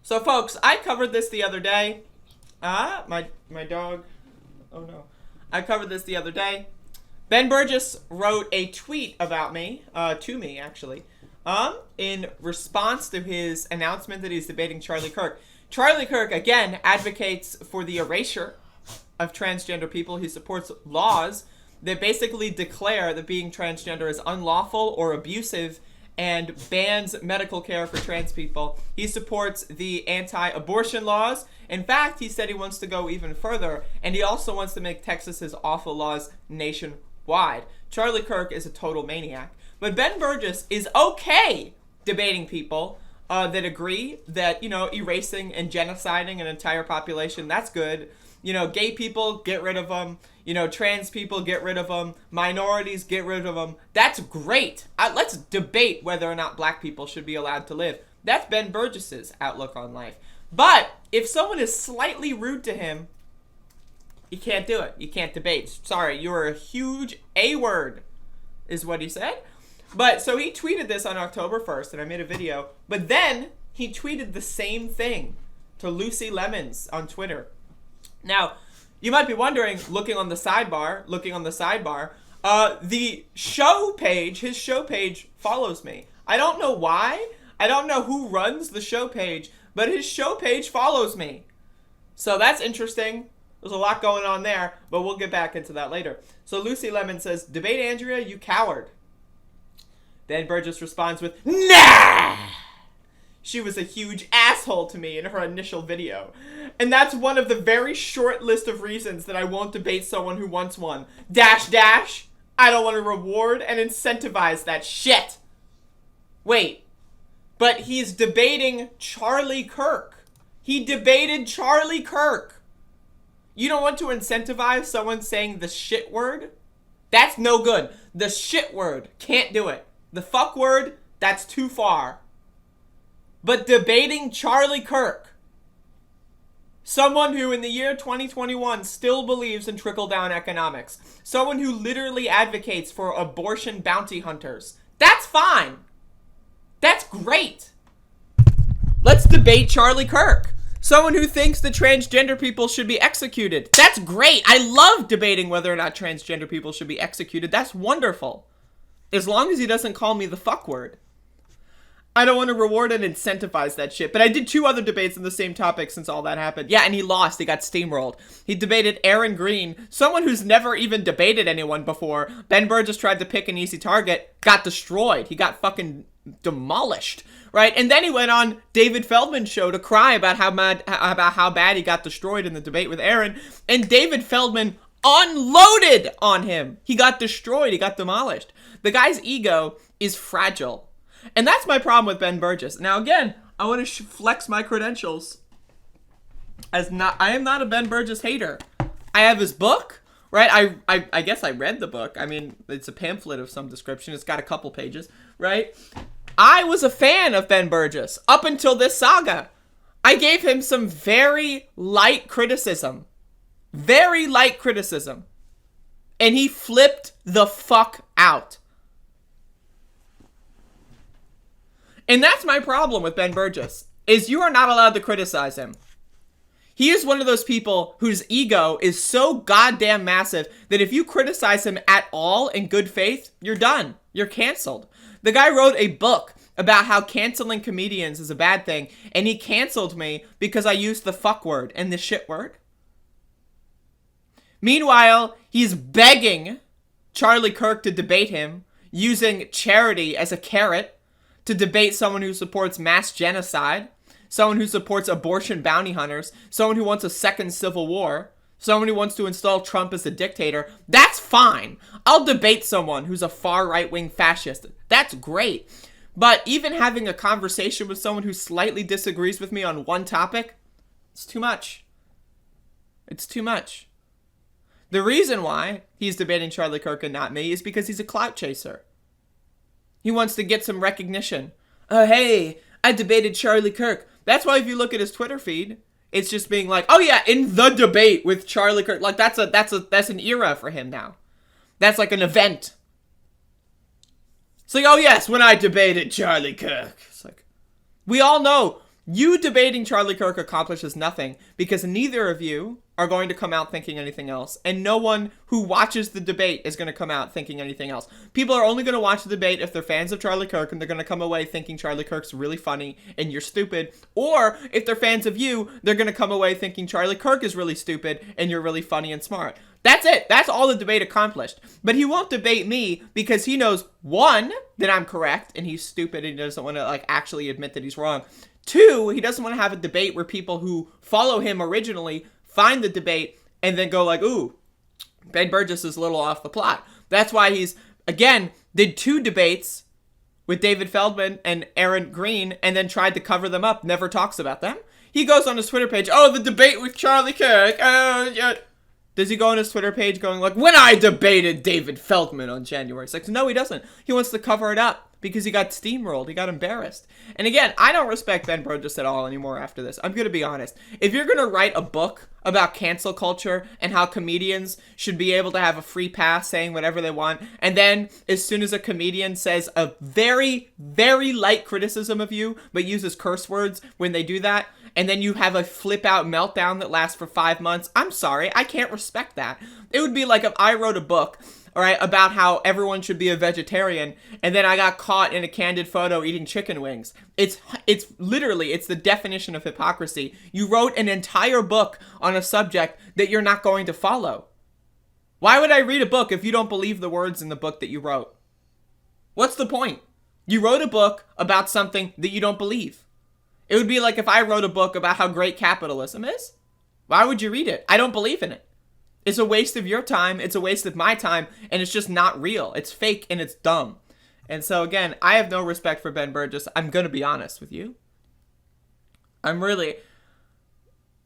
So, folks, I covered this the other day. My dog. Oh, no. I covered this the other day. Ben Burgis wrote a tweet about me, to me, actually, in response to his announcement that he's debating Charlie Kirk. Charlie Kirk, again, advocates for the erasure of transgender people. He supports laws that basically declare that being transgender is unlawful or abusive and bans medical care for trans people. He supports the anti-abortion laws. In fact, he said he wants to go even further, and he also wants to make Texas's awful laws nationwide. Charlie Kirk is a total maniac. But Ben Burgis is okay debating people that agree that, erasing and genociding an entire population, that's good. Gay people, get rid of them. Trans people, get rid of them. Minorities, get rid of them. That's great. Let's debate whether or not black people should be allowed to live. That's Ben Burgis's outlook on life. But if someone is slightly rude to him, you can't do it. You can't debate. Sorry, you're a huge A-word, is what he said. But so he tweeted this on October 1st, and I made a video. But then he tweeted the same thing to Lucy Lemons on Twitter. Now, you might be wondering, looking on the sidebar, the show page, his show page follows me. I don't know why. I don't know who runs the show page, but his show page follows me. So that's interesting. There's a lot going on there, but we'll get back into that later. So Lucy Lemon says, "Debate Andrea, you coward." Ben Burgis responds with, "Nah! She was a huge asshole to me in her initial video. And that's one of the very short list of reasons that I won't debate someone who wants one. Dash dash. I don't want to reward and incentivize that shit." Wait. But he's debating Charlie Kirk. He debated Charlie Kirk. You don't want to incentivize someone saying the shit word? That's no good. The shit word. Can't do it. The fuck word, that's too far. But debating Charlie Kirk, someone who in the year 2021 still believes in trickle-down economics, someone who literally advocates for abortion bounty hunters, that's fine. That's great. Let's debate Charlie Kirk, someone who thinks that transgender people should be executed. That's great. I love debating whether or not transgender people should be executed. That's wonderful. As long as he doesn't call me the fuck word. I don't want to reward and incentivize that shit. But I did 2 other debates on the same topic since all that happened. Yeah, and he lost. He got steamrolled. He debated Aaron Green, someone who's never even debated anyone before. Ben Burgis tried to pick an easy target, got destroyed. He got fucking demolished, right? And then he went on David Feldman's show to cry about how bad he got destroyed in the debate with Aaron. And David Feldman unloaded on him. He got destroyed. He got demolished. The guy's ego is fragile. And that's my problem with Ben Burgis. Now, again, I want to flex my credentials. I am not a Ben Burgis hater. I have his book, right? I guess I read the book. I mean, it's a pamphlet of some description. It's got a couple pages, right? I was a fan of Ben Burgis up until this saga. I gave him some very light criticism. Very light criticism. And he flipped the fuck out. And that's my problem with Ben Burgis, is you are not allowed to criticize him. He is one of those people whose ego is so goddamn massive that if you criticize him at all in good faith, you're done. You're canceled. The guy wrote a book about how canceling comedians is a bad thing, and he canceled me because I used the fuck word and the shit word. Meanwhile, he's begging Charlie Kirk to debate him, using charity as a carrot, to debate someone who supports mass genocide, someone who supports abortion bounty hunters, someone who wants a second civil war, someone who wants to install Trump as a dictator. That's fine. I'll debate someone who's a far right-wing fascist. That's great. But even having a conversation with someone who slightly disagrees with me on one topic, it's too much. It's too much. The reason why he's debating Charlie Kirk and not me is because he's a clout chaser. He wants to get some recognition. Hey, I debated Charlie Kirk. That's why if you look at his Twitter feed, it's just being like, oh yeah, in the debate with Charlie Kirk. Like that's an era for him now. That's like an event. It's like, oh yes, when I debated Charlie Kirk. It's like, we all know You debating Charlie Kirk accomplishes nothing because neither of you are going to come out thinking anything else. And no one who watches the debate is going to come out thinking anything else. People are only going to watch the debate if they're fans of Charlie Kirk and they're going to come away thinking Charlie Kirk's really funny and you're stupid. Or if they're fans of you, they're going to come away thinking Charlie Kirk is really stupid and you're really funny and smart. That's it. That's all the debate accomplished. But he won't debate me because he knows, one, that I'm correct and he's stupid and he doesn't want to like actually admit that he's wrong. Two, he doesn't want to have a debate where people who follow him originally find the debate and then go like, ooh, Ben Burgis is a little off the plot. That's why he's, again, did 2 debates with David Feldman and Aaron Green and then tried to cover them up, never talks about them. He goes on his Twitter page, oh, the debate with Charlie Kirk. Yeah. Does he go on his Twitter page going like, when I debated David Feldman on January 6th? No, he doesn't. He wants to cover it up because he got steamrolled. He got embarrassed. And again, I don't respect Ben Burgis at all anymore after this. I'm going to be honest. If you're going to write a book about cancel culture and how comedians should be able to have a free pass saying whatever they want, and then as soon as a comedian says a very, very light criticism of you, but uses curse words when they do that, and then you have a flip-out meltdown that lasts for 5 months, I'm sorry, I can't respect that. It would be like if I wrote a book, all right, about how everyone should be a vegetarian, and then I got caught in a candid photo eating chicken wings. It's literally, it's the definition of hypocrisy. You wrote an entire book on a subject that you're not going to follow. Why would I read a book if you don't believe the words in the book that you wrote? What's the point? You wrote a book about something that you don't believe. It would be like if I wrote a book about how great capitalism is. Why would you read it? I don't believe in it. It's a waste of your time, it's a waste of my time, and it's just not real. It's fake and it's dumb. And so again, I have no respect for Ben Burgis. I'm gonna be honest with you. I'm really,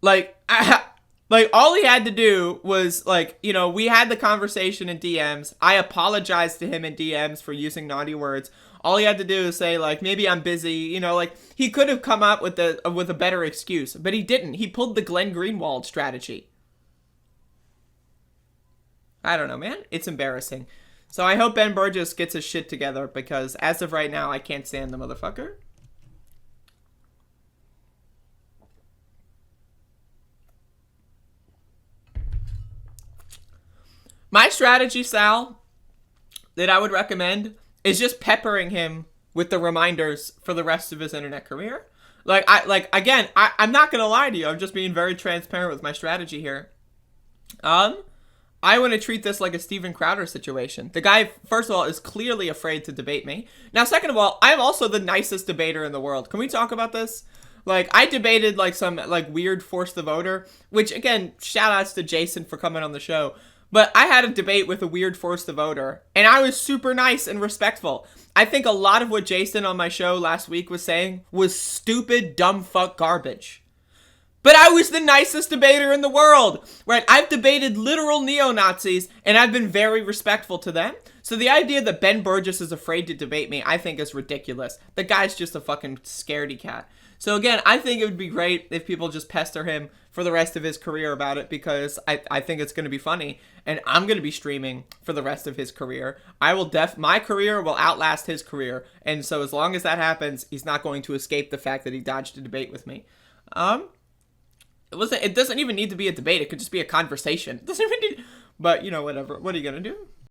like all he had to do was like, you know, we had the conversation in DMs. I apologized to him in DMs for using naughty words. All he had to do is say like, maybe I'm busy, you know, like he could have come up with a better excuse, but he didn't. He pulled the Glenn Greenwald strategy. I don't know, man. It's embarrassing. So I hope Ben Burgis gets his shit together because as of right now, I can't stand the motherfucker. My strategy, Sal, that I would recommend is just peppering him with the reminders for the rest of his internet career. I'm not going to lie to you. I'm just being very transparent with my strategy here. I want to treat this like a Steven Crowder situation. The guy, first of all, is clearly afraid to debate me. Now, second of all, I'm also the nicest debater in the world. Can we talk about this? Like, I debated, like, some, like, weird force the voter, which, again, shout-outs to Jason for coming on the show. But I had a debate with a weird force the voter, and I was super nice and respectful. I think a lot of what Jason on my show last week was saying was stupid, dumb fuck garbage. But I was the nicest debater in the world, right? I've debated literal neo-Nazis, and I've been very respectful to them. So the idea that Ben Burgis is afraid to debate me, I think is ridiculous. The guy's just a fucking scaredy cat. So again, I think it would be great if people just pester him for the rest of his career about it, because I think it's going to be funny, and I'm going to be streaming for the rest of his career. My career will outlast his career, and so as long as that happens, he's not going to escape the fact that he dodged a debate with me. It doesn't even need to be a debate. It could just be a conversation. It doesn't even need, but you know, whatever. What are you gonna do?